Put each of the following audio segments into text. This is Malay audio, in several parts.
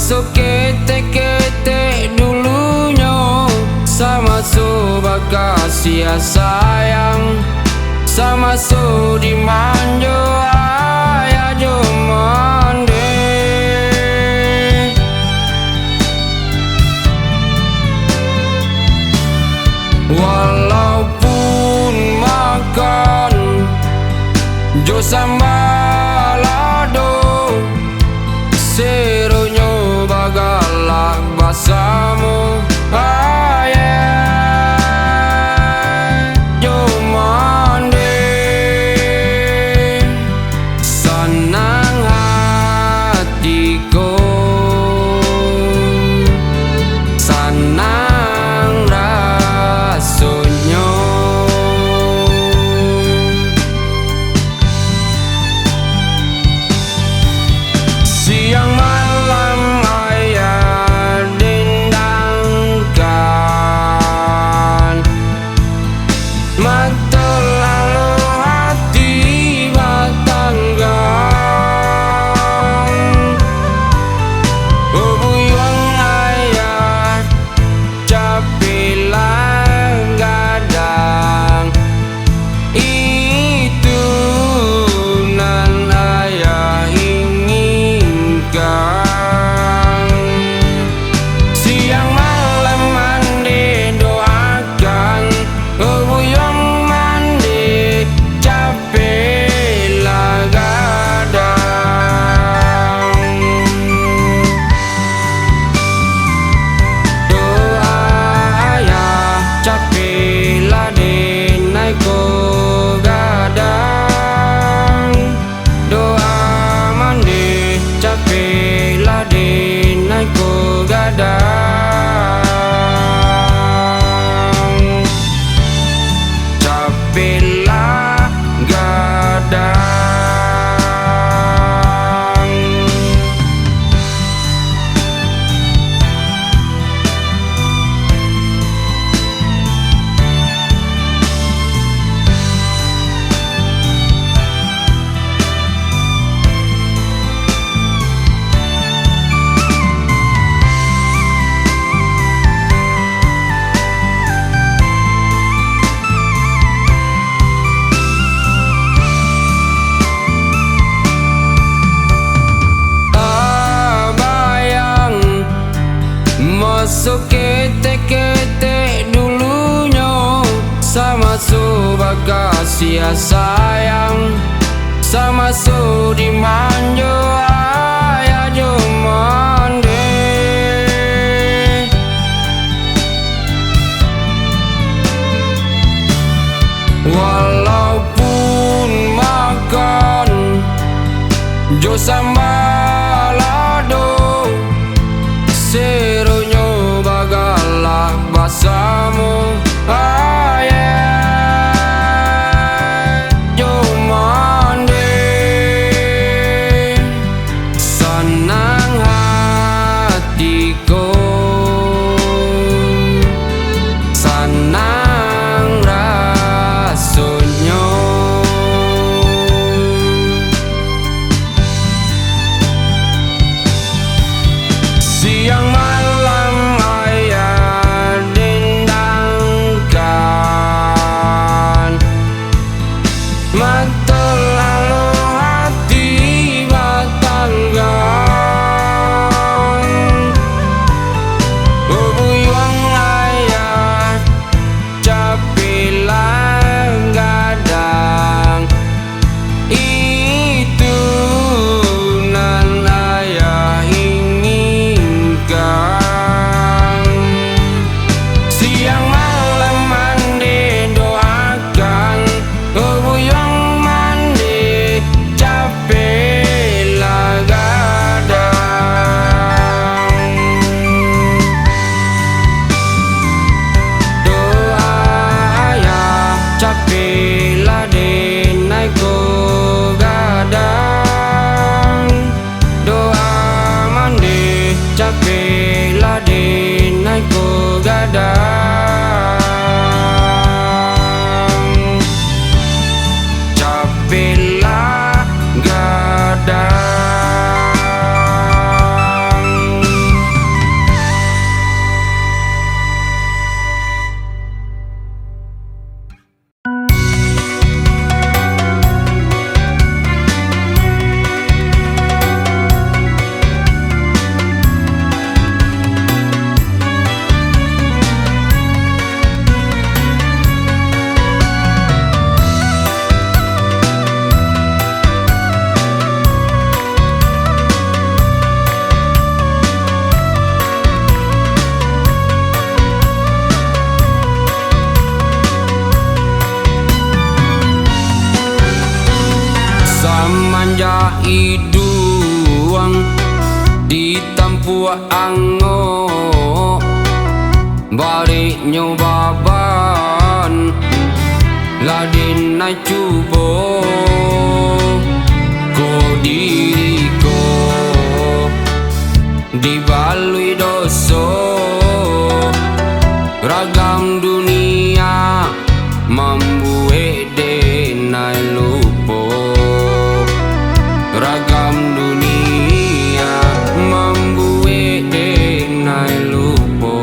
Masuk ketek-ketek dulunya, sama so bakasi sayang, sama so dimanjo ayah jomande. Walaupun makan jo sambalado, seronyo bagalak basamu ayah jomande. Senang hatiku, senang rasanya. Siang malam ayah dendangkan, mata lalu hati batanggan. Oh buyang ayah capek lah gadang, itu nan ayah inginkan. Siang malam mandi doakan, oh buyang mandi capek lah gadang. Doa ayah capek lah denai ko gadang, doa mandi capek lah denai ko gadang, capek lah gadang. Masuk ketek-ketek dulunya, sama so bakasi sayang, sama so dimanjo ayah jomande. Walaupun makan jo sambalado, seronyo bagalak basamu ayah jomande. Senang hatiku, senang rasanya. Siang malam ayah dendangkan, mata lalu hati batanggan. Oh buyang ayah capek lah gadang, itu nan ayah inginkan. Siang malam mandi doakan, oh buyang mandi capek lah gadang. Doa ayah capek lah denai ko Samanja iduang di tampuak ango balik nyobaban ladin na cubo ko diriko dibalui doso ragam dunia membuat denai lupo ragam dunia membuat denai lupo.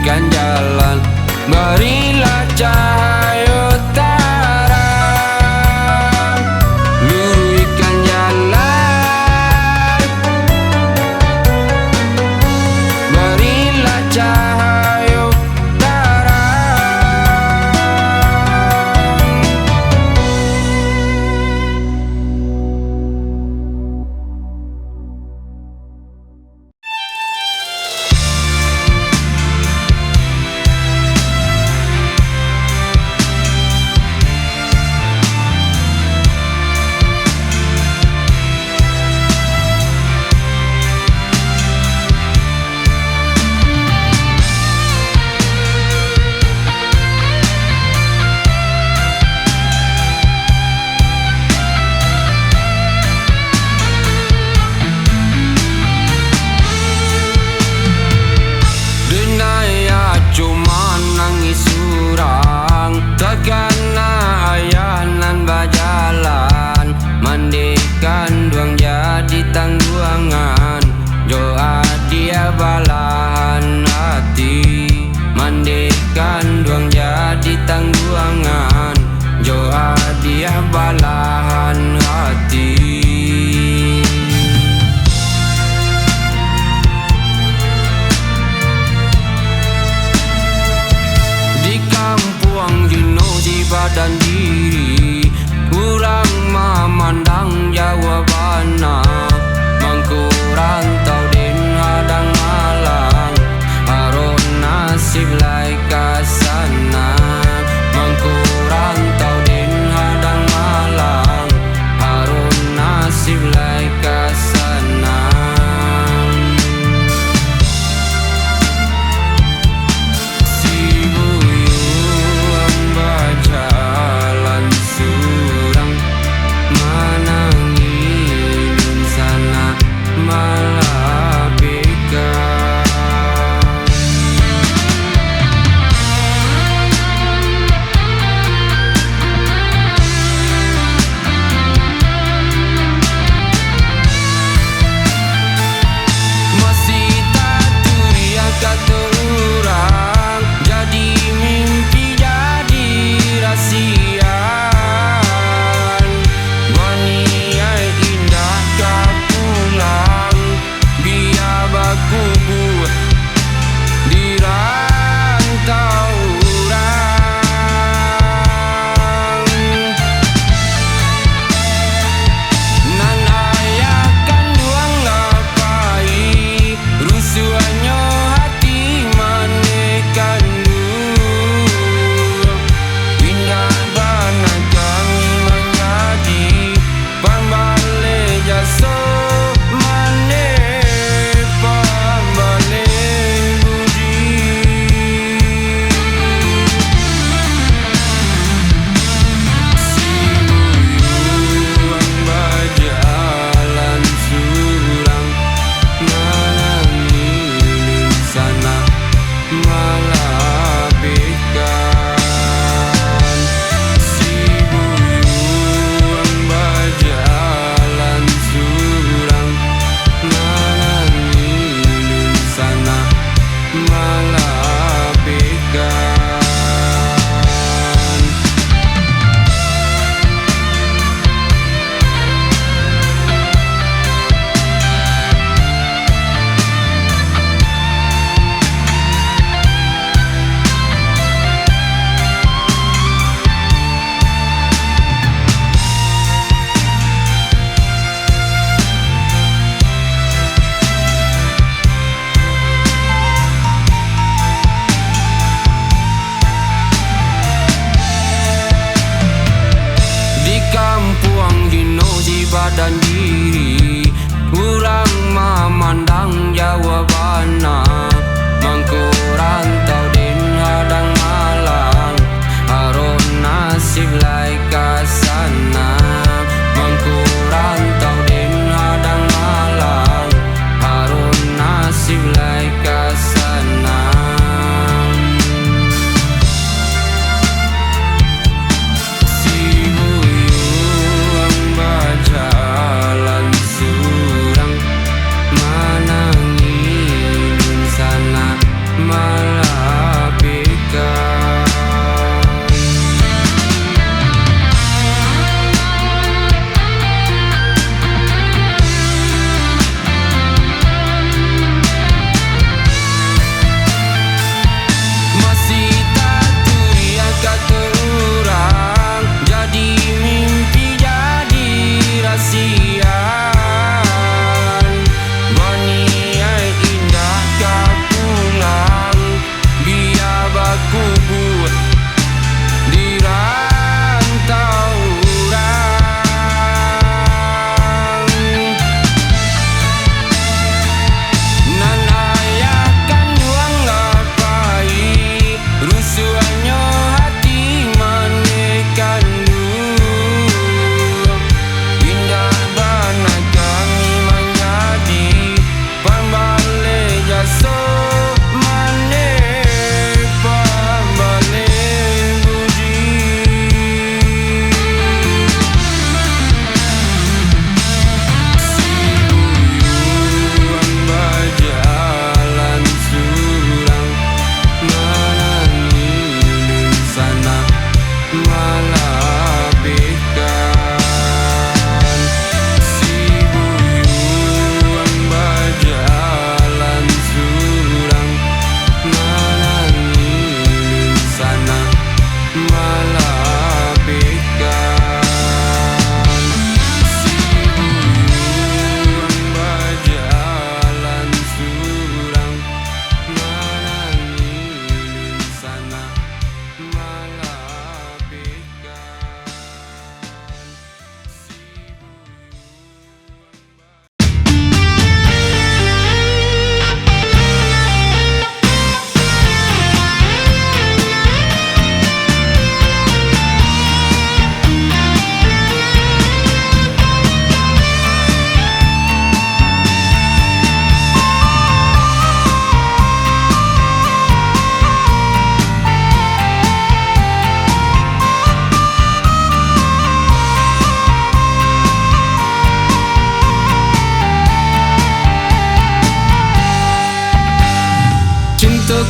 luruskan jalan, berilah cahaya terang, luruskan jalan, berilah cahaya terang. Cuma nangis surang, terkena ayah nan berjalan, mandikan duang jadi tangguangan, doa dia balahan hati, mandikan duang jadi tangguangan, doa dia balahan hati. Badan diri kurang memandang jawabannya, mengkurang tau den hadang malang, harun nasib lai kasana, mengkurang tau den hadang malang, harun nasib lai kasana.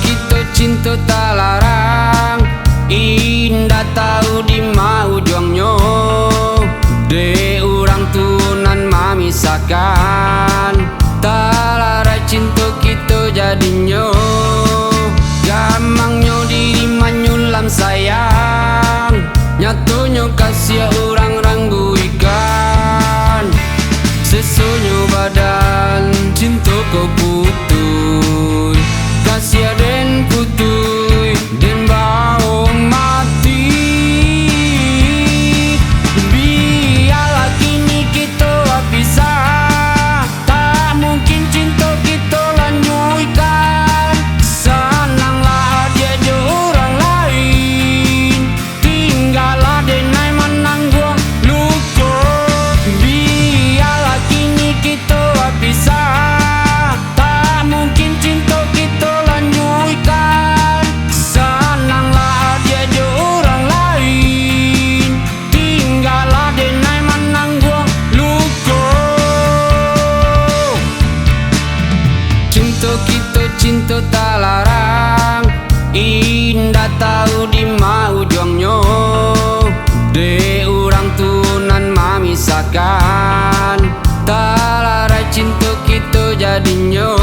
kita cinta tak larang, indah tahu di mau juangnya. De orang tunan memisahkan, tak larai cinta kita jadinya. Gamangnya diri menyulam sayang, nyatunya kasih orang rangguikan. Sesunya badan cinta kau putui, kasih den putui den bau mati. Biarlah kini kita pisah, tak mungkin cinta kita lanjutkan. Senanglah dia je orang lain, tinggallah denai menanggung luka. Biarlah kini kita pisah, tak mungkin cinta kita lanjutkan. Senanglah dia je orang lain, tinggallah denai menanggung luka. Cinta kita cinta tak larang, indah tahu di mau juangnya. De orang tunan memisahkan, tak larai cinta kita jadinya.